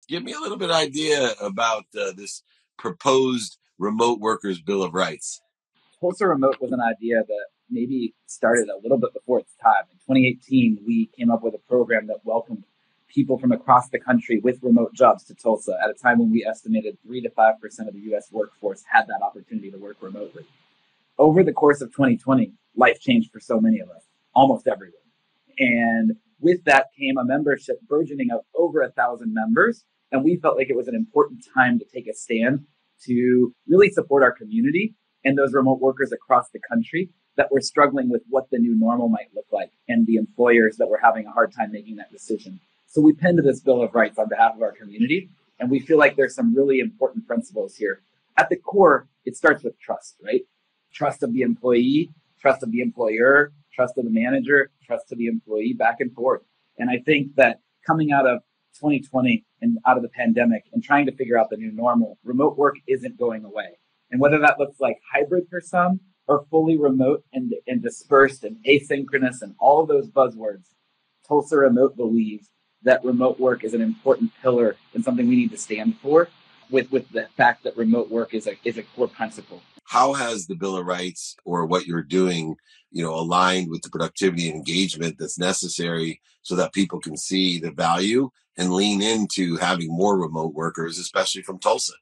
Give me a little bit of idea about this proposed remote workers Bill of Rights. Tulsa Remote was an idea that maybe started a little bit before its time. In 2018, we came up with a program that welcomed people from across the country with remote jobs to Tulsa at a time when we estimated 3 to 5% of the U.S. workforce had that opportunity to work remotely. Over the course of 2020, life changed for so many of us, almost everyone. And with that came a membership burgeoning of over 1,000 members. And we felt like it was an important time to take a stand to really support our community and those remote workers across the country that were struggling with what the new normal might look like and the employers that were having a hard time making that decision. So we penned this Bill of Rights on behalf of our community. And we feel like there's some really important principles here. At the core, it starts with trust, right? Trust of the employee, trust of the employer, trust of the manager, trust of the employee, back and forth. And I think that coming out of 2020 and out of the pandemic and trying to figure out the new normal, remote work isn't going away. And whether that looks like hybrid for some or fully remote and dispersed and asynchronous and all of those buzzwords, Tulsa Remote believes that remote work is an important pillar and something we need to stand for with the fact that remote work is a core principle. How has the Bill of Rights or what you're doing, aligned with the productivity and engagement that's necessary so that people can see the value and lean into having more remote workers, especially from Tulsa?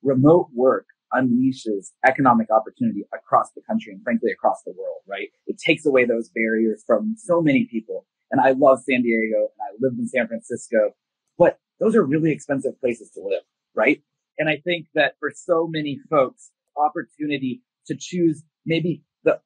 Remote work unleashes economic opportunity across the country and frankly across the world, right? It takes away those barriers from so many people. And I love San Diego and I lived in San Francisco, but those are really expensive places to live, right? And I think that for so many folks, opportunity to choose maybe the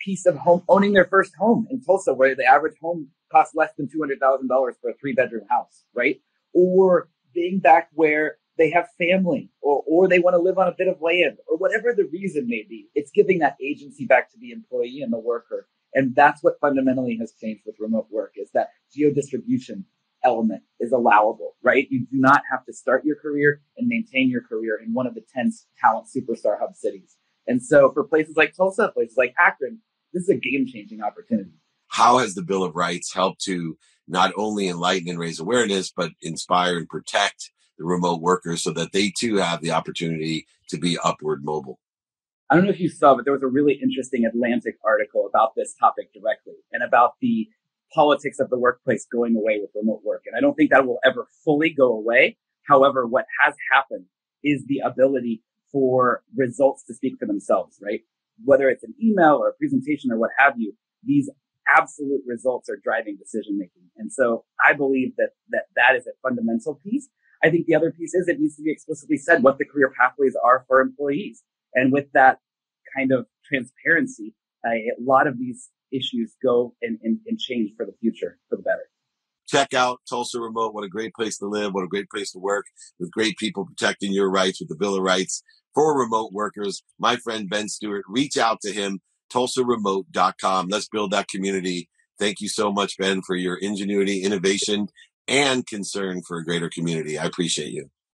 piece of home, owning their first home in Tulsa, where the average home costs less than $200,000 for a 3-bedroom house, right? Or being back where they have family or they want to live on a bit of land or whatever the reason may be. It's giving that agency back to the employee and the worker. And that's what fundamentally has changed with remote work is that geo-distribution element is allowable, right? You do not have to start your career and maintain your career in one of the 10 talent superstar hub cities. And so for places like Tulsa, places like Akron, this is a game-changing opportunity. How has the Bill of Rights helped to not only enlighten and raise awareness, but inspire and protect the remote workers so that they too have the opportunity to be upward mobile? I don't know if you saw, but there was a really interesting Atlantic article about this topic directly and about the politics of the workplace going away with remote work. And I don't think that will ever fully go away. However, what has happened is the ability for results to speak for themselves, right? Whether it's an email or a presentation or what have you, these absolute results are driving decision making. And so I believe that is a fundamental piece. I think the other piece is it needs to be explicitly said what the career pathways are for employees. And with that kind of transparency, a lot of these issues go and change for the future, for the better. Check out Tulsa Remote. What a great place to live. What a great place to work with great people protecting your rights with the Bill of Rights for remote workers. My friend Ben Stewart, reach out to him, tulsaremote.com. Let's build that community. Thank you so much, Ben, for your ingenuity, innovation, and concern for a greater community. I appreciate you.